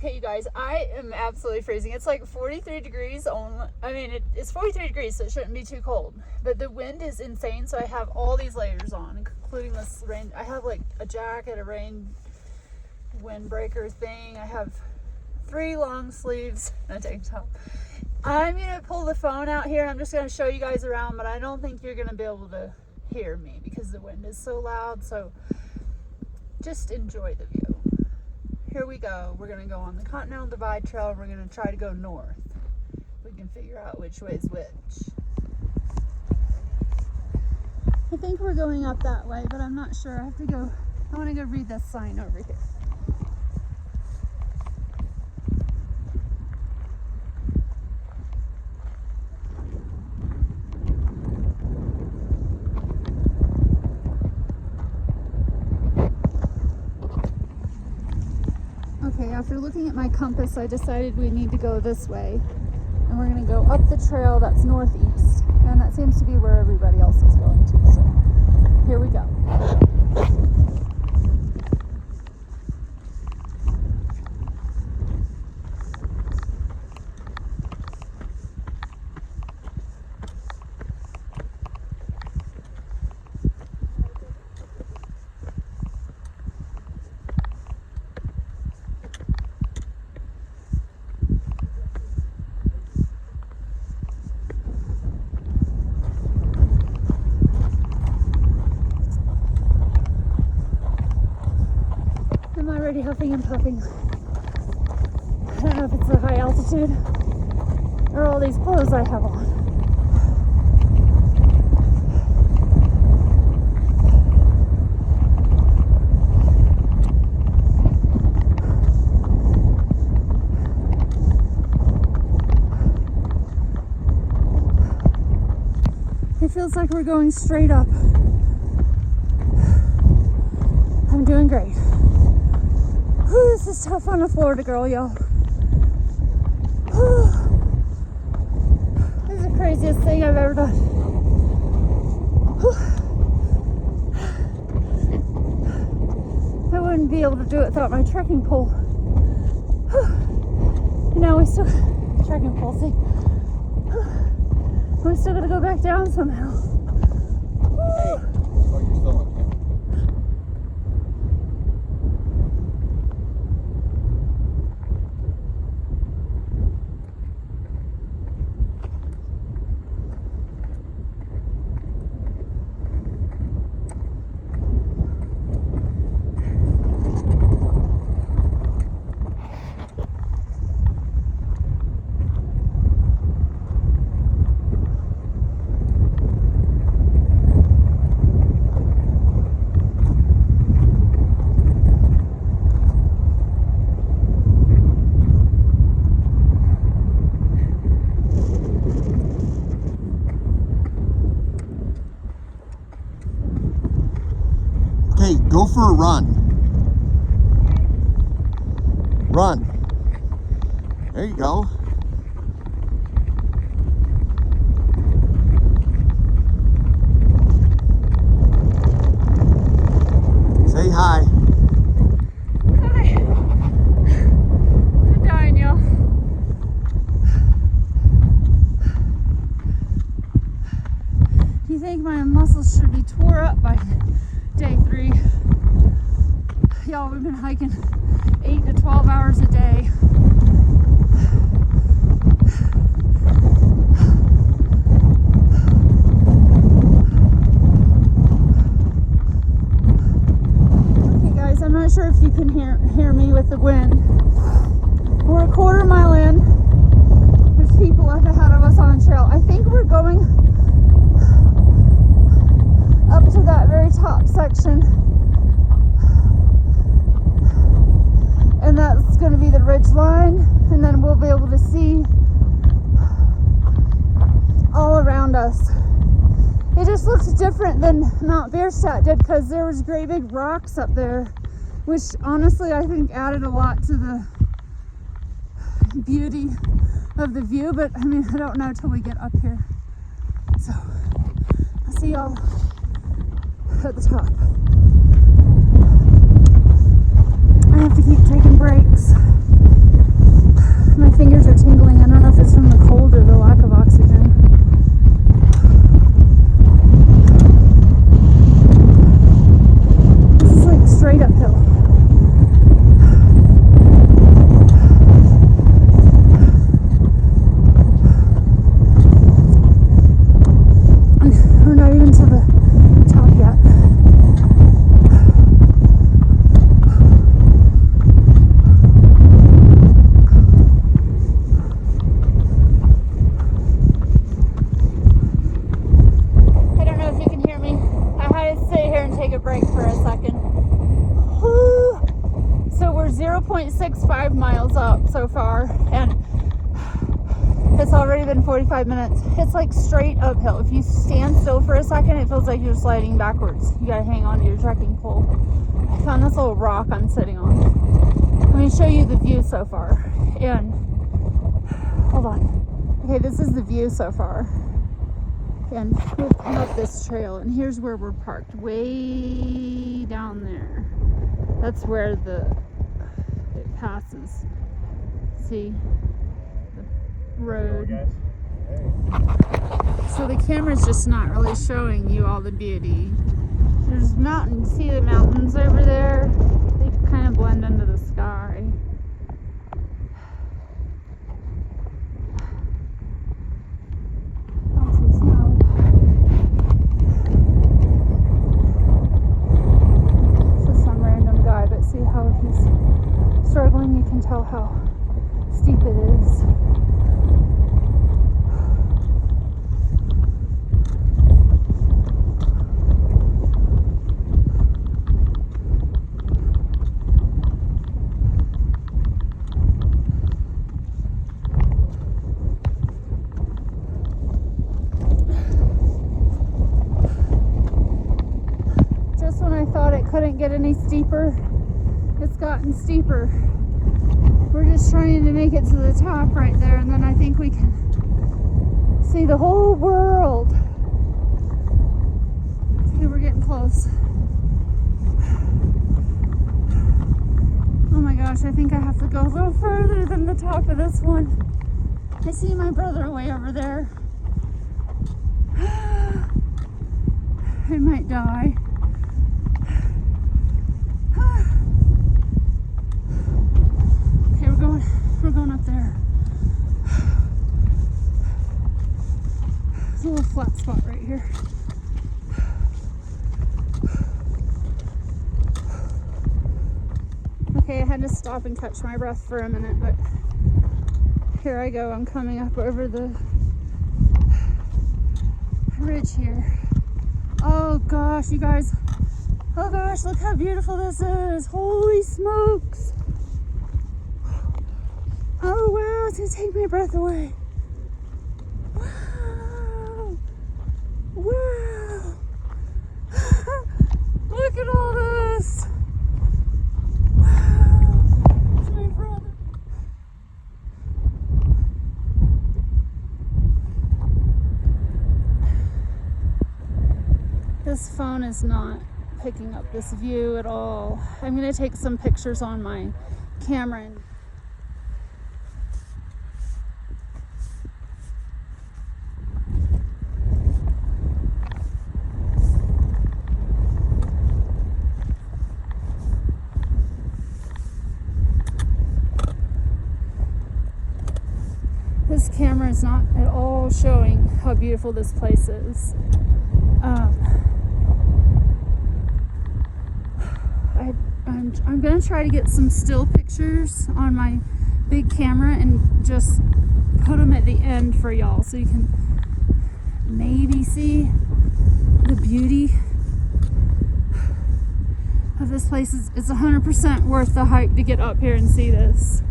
Okay, you guys, I am absolutely freezing. It's like 43 degrees only. I mean, it's 43 degrees, so it shouldn't be too cold. But the wind is insane, so I have all these layers on, including this rain. I have like a jacket, a rain windbreaker thing. I have 3 long sleeves and a tank top. I'm gonna pull the phone out here. I'm just gonna show you guys around, but I don't think you're gonna be able to hear me because the wind is so loud. So just enjoy the view. Here we go. We're gonna go on the Continental Divide Trail. We're gonna try to go north. We can figure out which way is which. I think we're going up that way, but I'm not sure. I wanna go read this sign over here. Okay, after looking at my compass, I decided we need to go this way. And we're going to go up the trail that's northeast. And that seems to be where everybody else is going to. So, here we go. Already huffing and puffing. I don't know if it's the high altitude or all these clothes I have on. It feels like we're going straight up. I'm doing great. Whew, this is tough on a Florida girl, y'all. This is the craziest thing I've ever done. Whew. I wouldn't be able to do it without my trekking pole. Whew. You know, we still trekking pole thing. We still gotta go back down somehow. Hey, oh, you're still on camera. Okay, go for a run. Run. There you go. Say hi. Hi. I'm dying, y'all. Do you think my muscles should be tore up by day 3? Y'all, we've been hiking 8 to 12 hours a day. Okay guys, I'm not sure if you can hear me with the wind. We're a quarter mile in. There's people up ahead of us on the trail. I think we're going up to that very top section, and that's going to be the ridge line, and then we'll be able to see all around us. It just looks different than Mount Bierstadt did because there was great big rocks up there, which honestly I think added a lot to the beauty of the view, but I mean, I don't know till we get up here. So I'll see y'all at the top. I have to keep taking breaks. My fingers are tingling. I don't know if it's from the cold or the lack of oxygen. This is like straight uphill. We're not even to the top yet. I don't know if you can hear me. I had to sit here and take a break for a second. So we're 0.65 miles up so far, and it's already been 45 minutes. It's like straight uphill. If you stand still for a second, it feels like you're sliding backwards. You gotta hang on to your trekking pole. I found this little rock I'm sitting on. Let me show you the view so far. And hold on. Okay, this is the view so far. And we've come up this trail, and here's where we're parked, way down there. That's where it passes. See? Road. So the camera's just not really showing you all the beauty. There's mountains. See the mountains over there? They kind of blend into the sky. Found some snow. This is some random guy, but see how he's struggling? You can tell how steep it is. Just when I thought it couldn't get any steeper, it's gotten steeper. We're just trying to make it to the top right there, and then I think we can see the whole world. Okay, we're getting close. Oh my gosh, I think I have to go a little further than the top of this one. I see my brother way over there. I might die. We're going up there. There's a little flat spot right here. Okay, I had to stop and catch my breath for a minute, but here I go. I'm coming up over the ridge here. Oh gosh, you guys. Oh gosh, look how beautiful this is. Holy smokes. Oh wow, it's gonna take my breath away. Wow. Wow. Look at all this. Wow. It's my brother. This phone is not picking up this view at all. I'm gonna take some pictures on my camera and this camera is not at all showing how beautiful this place is. I'm gonna try to get some still pictures on my big camera and just put them at the end for y'all so you can maybe see the beauty of this place. It's 100% worth the hike to get up here and see this.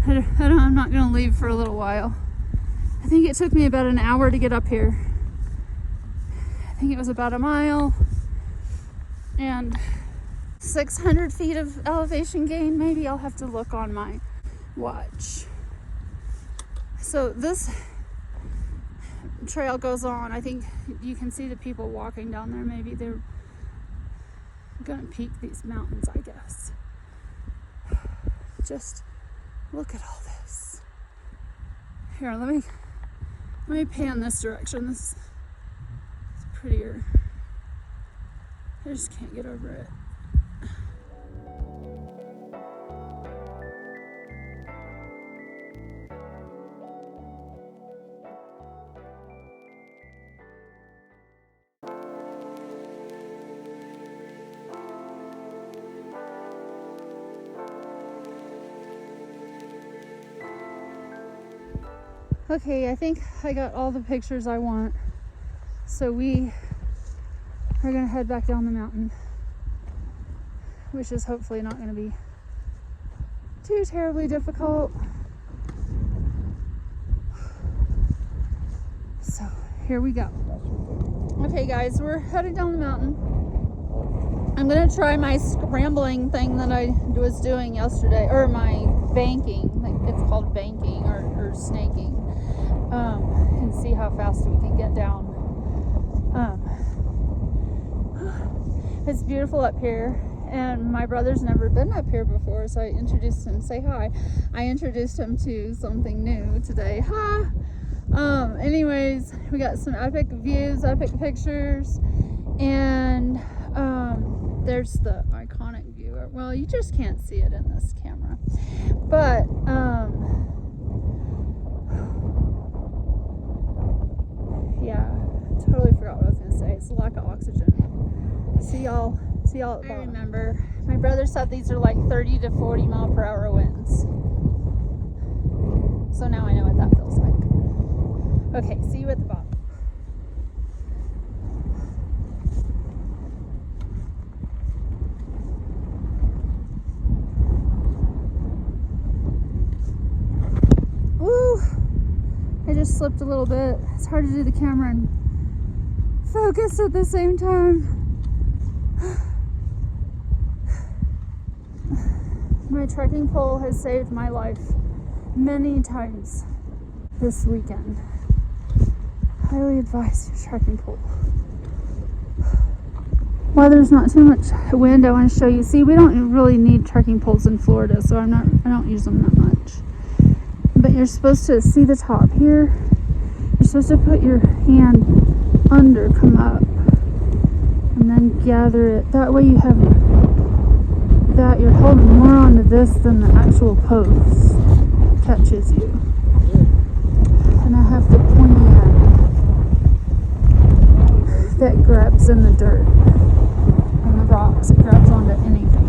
I'm not gonna leave for a little while. I think it took me about an hour to get up here. I think it was about a mile and 600 feet of elevation gain. Maybe I'll have to look on my watch. So this trail goes on. I think you can see the people walking down there. Maybe they're gonna peak these mountains, I guess. Just look at all this. Here, let me pan this direction. This is prettier. I just can't get over it. Okay, I think I got all the pictures I want. So we are gonna head back down the mountain, which is hopefully not gonna be too terribly difficult. So here we go. Okay guys, we're headed down the mountain. I'm gonna try my scrambling thing that I was doing yesterday, or my banking, like it's called banking or snaking, and see how fast we can get down. It's beautiful up here, and my brother's never been up here before, so I introduced him. Say hi. I introduced him to something new today. Hi. Anyways, we got some epic views, epic pictures, and there's the iconic view. Well, you just can't see it in this camera, but yeah, totally forgot what I was gonna say. It's the lack of oxygen. See y'all at the bottom. I remember my brother said these are like 30 to 40 mile per hour winds, so now I know what that feels like. Okay, see you at the bottom. Woo! I just slipped a little bit. It's hard to do the camera and focus at the same time. My trekking pole has saved my life many times this weekend. Highly advise your trekking pole. While there's not too much wind, I want to show you. See, we don't really need trekking poles in Florida, so I don't use them that much. But you're supposed to see the top here. You're supposed to put your hand under, come up, and then gather it. That way you have that you're holding more onto this than the actual post catches you. And I have the pointy end that grabs in the dirt and the rocks. It grabs onto anything.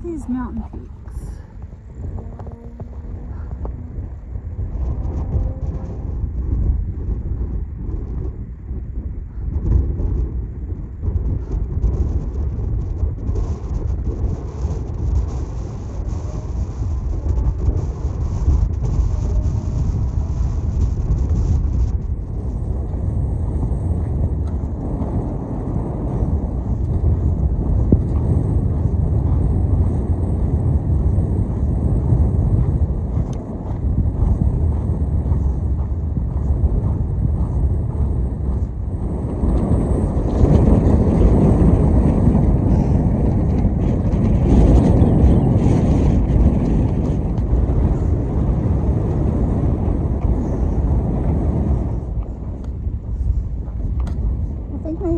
These mountain peaks.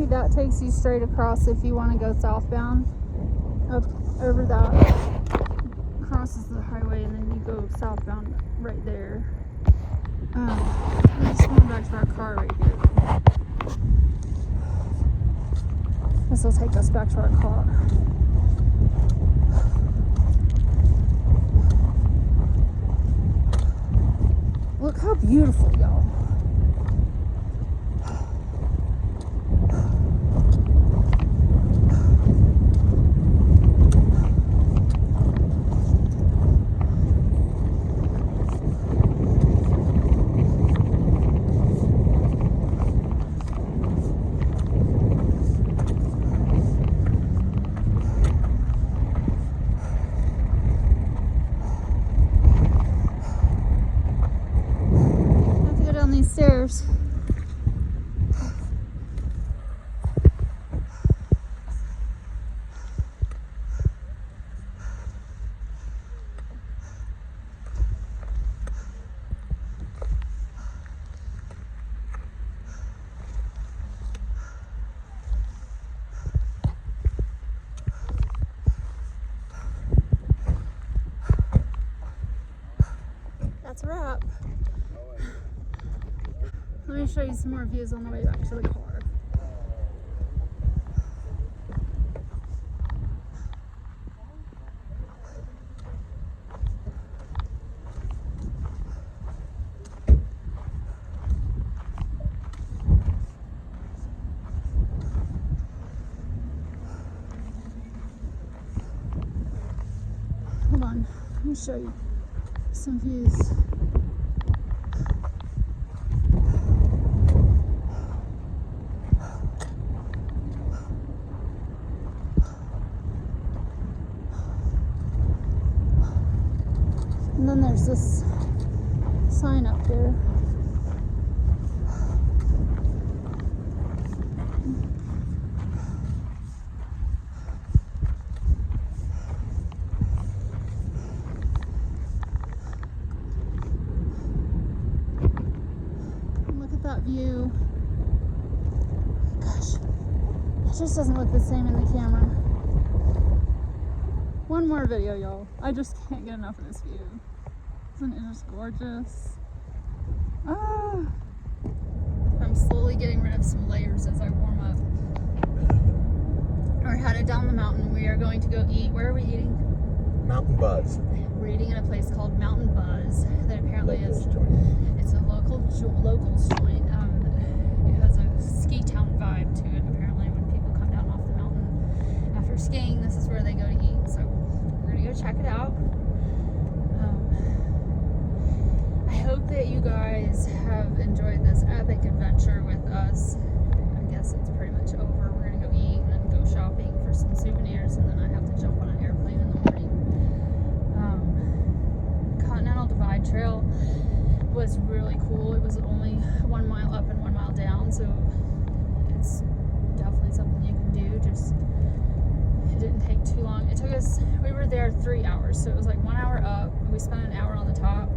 That takes you straight across if you want to go southbound. Up over that crosses the highway, and then you go southbound right there. I'm just going back to our car right here. This will take us back to our car. Look how beautiful, y'all. Let me show you some more views on the way back to the car. Hold on, let me show you some views. And then there's this sign up there. Look at that view. Gosh, it just doesn't look the same in the camera. One more video, y'all. I just can't get enough of this view. Isn't it just gorgeous? Ah! I'm slowly getting rid of some layers as I warm up. We're headed down the mountain. We are going to go eat. Where are we eating? Mountain Buzz. We're eating in a place called Mountain Buzz that apparently Locals is joint. it's a locals joint. It has a ski town vibe to it. Apparently, when people come down off the mountain after skiing, this is where they go to eat. So we're gonna go check it out. I hope that you guys have enjoyed this epic adventure with us. I guess it's pretty much over. We're gonna go eat and then go shopping for some souvenirs, and then I have to jump on an airplane in the morning. Continental Divide Trail was really cool. It was only 1 mile up and 1 mile down, so it's definitely something you can do. Just it didn't take too long. It took us, we were there 3 hours, so it was like 1 hour up, and we spent an hour on the top.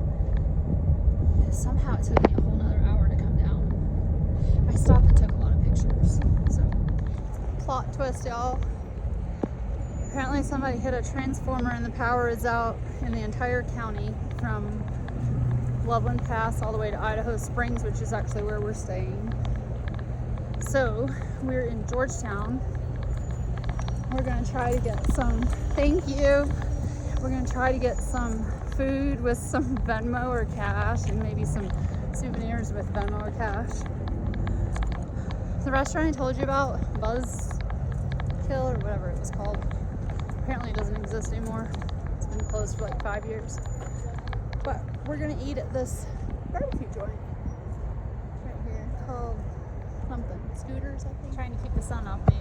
Somehow it took me a whole nother hour to come down. I stopped and took a lot of pictures. So, plot twist, y'all. Apparently somebody hit a transformer and the power is out in the entire county from Loveland Pass all the way to Idaho Springs, which is actually where we're staying. So, we're in Georgetown. We're gonna try to get some, thank you. We're gonna try to get some food with some Venmo or cash, and maybe some souvenirs with Venmo or cash. The restaurant I told you about, Buzzkill or whatever it was called, apparently it doesn't exist anymore. It's been closed for like 5 years. But we're gonna eat at this barbecue joint right here called something, Scooters, I think. Trying to keep the sun off me.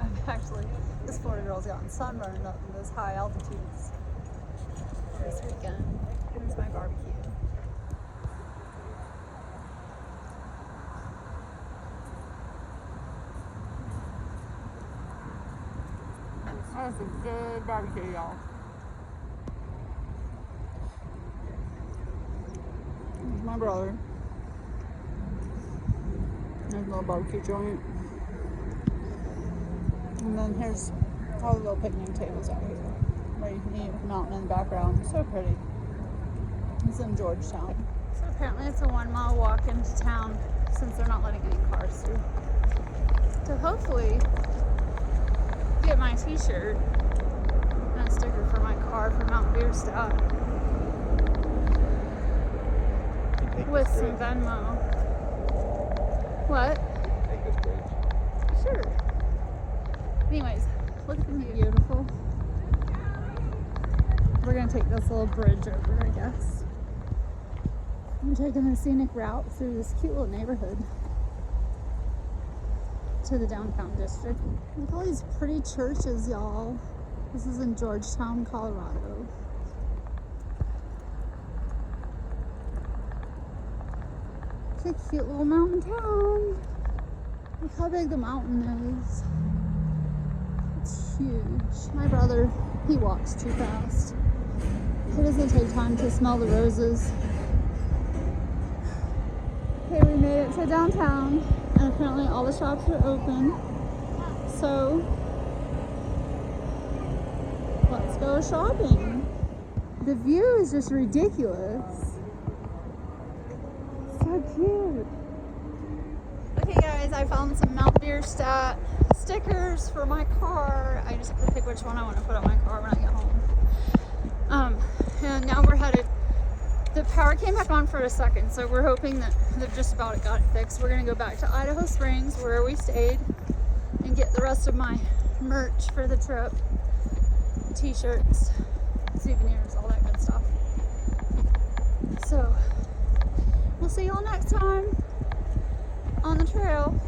I've actually, this Florida girl's gotten sunburned up in those high altitudes this weekend. Here's my barbecue. That's a good barbecue, y'all. There's my brother. There's a little barbecue joint. And then here's all the little picnic tables out here. Where you can eat with the mountain in the background. So pretty. It's in Georgetown. So apparently it's a 1 mile walk into town since they're not letting any cars through. So hopefully get my t-shirt and a sticker for my car for Mount Bierstadt with some Venmo. What? Take this bridge. Sure. Anyways, look at the view. Beautiful. We're gonna take this little bridge over, I guess. I'm taking the scenic route through this cute little neighborhood to the downtown district. Look at all these pretty churches, y'all. This is in Georgetown, Colorado. It's a cute little mountain town. Look how big the mountain is. It's huge. My brother, he walks too fast. He doesn't take time to smell the roses. Okay, we made it to downtown, and apparently all the shops are open. So, let's go shopping. The view is just ridiculous. So cute. Okay guys, I found some Mount Bierstadt stickers for my car. I just have to pick which one I want to put on my car when I get home. And now we're headed, the power came back on for a second, so we're hoping that they've just about got it fixed. We're gonna go back to Idaho Springs where we stayed and get the rest of my merch for the trip. T-shirts, souvenirs, all that good stuff. So we'll see y'all next time on the trail.